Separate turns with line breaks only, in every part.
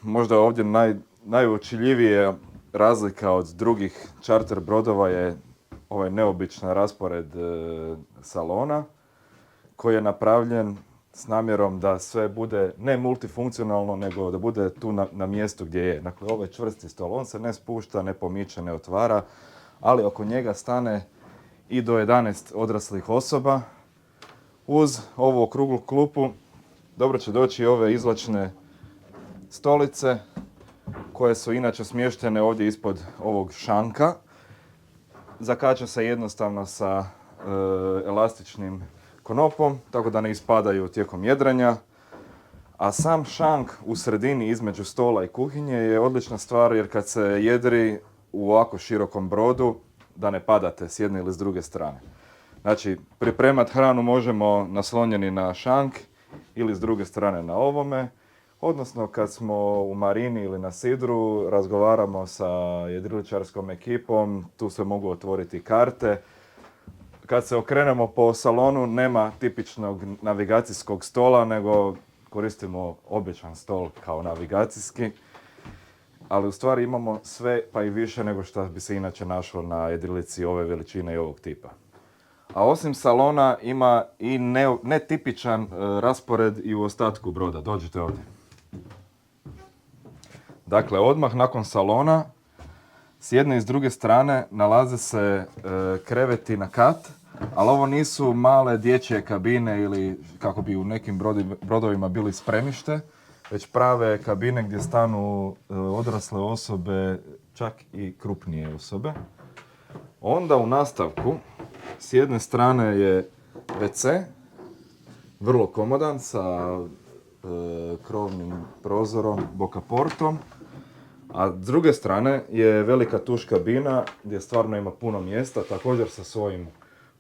možda ovdje najuočljivije razlika od drugih charter brodova je ovaj neobičan raspored salona koji je napravljen s namjerom da sve bude ne multifunkcionalno, nego da bude tu na mjestu gdje je. Dakle, ovaj čvrsti stol, on se ne spušta, ne pomiče, ne otvara, ali oko njega stane i do 11 odraslih osoba. Uz ovu okruglu klupu dobro će doći ove izlačne stolice koje su inače smještene ovdje ispod ovog šanka. Zakače se jednostavno sa elastičnim konopom, tako da ne ispadaju tijekom jedrenja. A sam šank u sredini između stola i kuhinje je odlična stvar jer kad se jedri u ovako širokom brodu, da ne padate s jedne ili s druge strane. Znači, pripremat hranu možemo naslonjeni na šank ili s druge strane na ovome. Odnosno, kad smo u marini ili na sidru, razgovaramo sa jedriličarskom ekipom, tu se mogu otvoriti karte. Kad se okrenemo po salonu, nema tipičnog navigacijskog stola, nego koristimo običan stol kao navigacijski. Ali u stvari imamo sve pa i više nego što bi se inače našlo na jedrilici ove veličine i ovog tipa. A osim salona ima i netipičan raspored i u ostatku broda. Dođite ovdje. Dakle, odmah nakon salona, s jedne i s druge strane nalaze se kreveti na kat, ali ovo nisu male dječje kabine ili kako bi u nekim brodovima bili spremište, već prave kabine gdje stanu odrasle osobe, čak i krupnije osobe. Onda u nastavku, s jedne strane je WC, vrlo komodan sa krovnim prozorom, bokaportom, a s druge strane je velika tuš kabina gdje stvarno ima puno mjesta, također sa svojim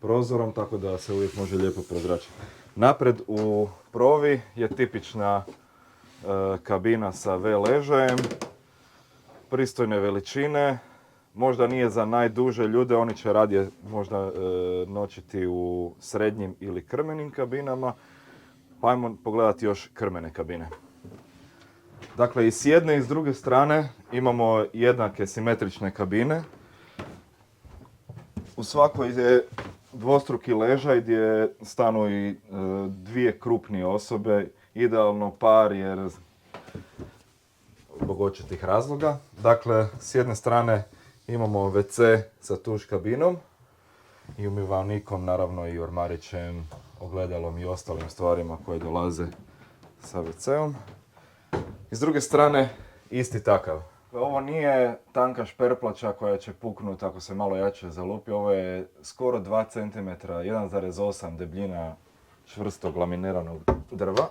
prozorom, tako da se uvijek može lijepo prozračiti. Napred u provi je tipična kabina sa V ležajem, pristojne veličine, možda nije za najduže ljude, oni će radije možda noćiti u srednjim ili krmenim kabinama, pa ajmo pogledati još krmene kabine. Dakle, i s jedne i s druge strane imamo jednake simetrične kabine. U svakoj je dvostruki ležaj gdje stanu i dvije krupnije osobe, idealno par jer zbog očitih razloga. Dakle, s jedne strane imamo WC sa tuš kabinom i umivalnikom, naravno i ormarićem, ogledalom i ostalim stvarima koje dolaze sa WC-om. I s druge strane, isti takav. Ovo nije tanka šperplača koja će puknuti ako se malo jače zalupi. Ovo je skoro 2 cm, 1,8 debljina čvrstog laminiranog drva.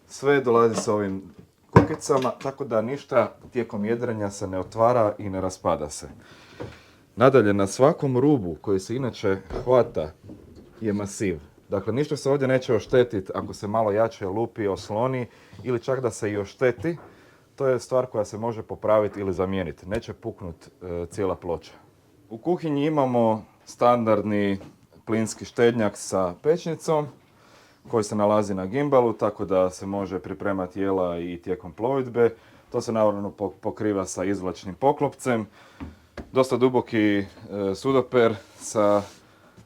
Sve dolazi sa ovim kukicama, tako da ništa tijekom jedrenja se ne otvara i ne raspada se. Nadalje, na svakom rubu koji se inače hvata je masiv. Dakle, ništa se ovdje neće oštetiti ako se malo jače lupi, osloni ili čak da se i ošteti. To je stvar koja se može popraviti ili zamijeniti. Neće puknuti cijela ploča. U kuhinji imamo standardni plinski štednjak sa pećnicom koji se nalazi na gimbalu, tako da se može pripremati jela i tijekom plovidbe. To se naravno pokriva sa izvlačnim poklopcem. Dosta duboki sudoper sa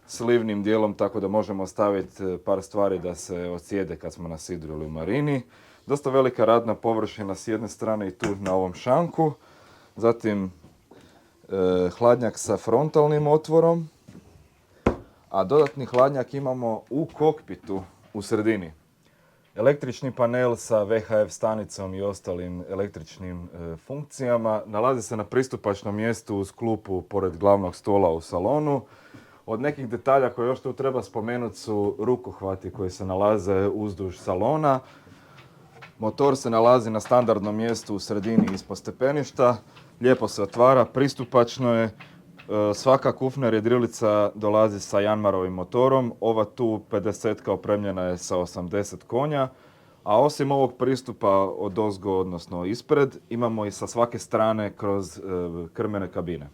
slivnim dijelom, tako da možemo staviti par stvari da se odsjede kad smo na sidru ili u marini. Dosta velika radna površina s jedne strane i tu na ovom šanku. Zatim hladnjak sa frontalnim otvorom. A dodatni hladnjak imamo u kokpitu u sredini. Električni panel sa VHF stanicom i ostalim električnim funkcijama. Nalazi se na pristupačnom mjestu uz klupu pored glavnog stola u salonu. Od nekih detalja koje još tu treba spomenuti su rukohvati koji se nalaze uzduž salona. Motor se nalazi na standardnom mjestu u sredini ispod stepeništa. Lijepo se otvara, pristupačno je. Svaka Kufner jedrilica dolazi sa Janmarovim motorom. Ova tu 50-ka opremljena je sa 80 konja. A osim ovog pristupa odozgo, odnosno ispred, imamo i sa svake strane kroz krmene kabine.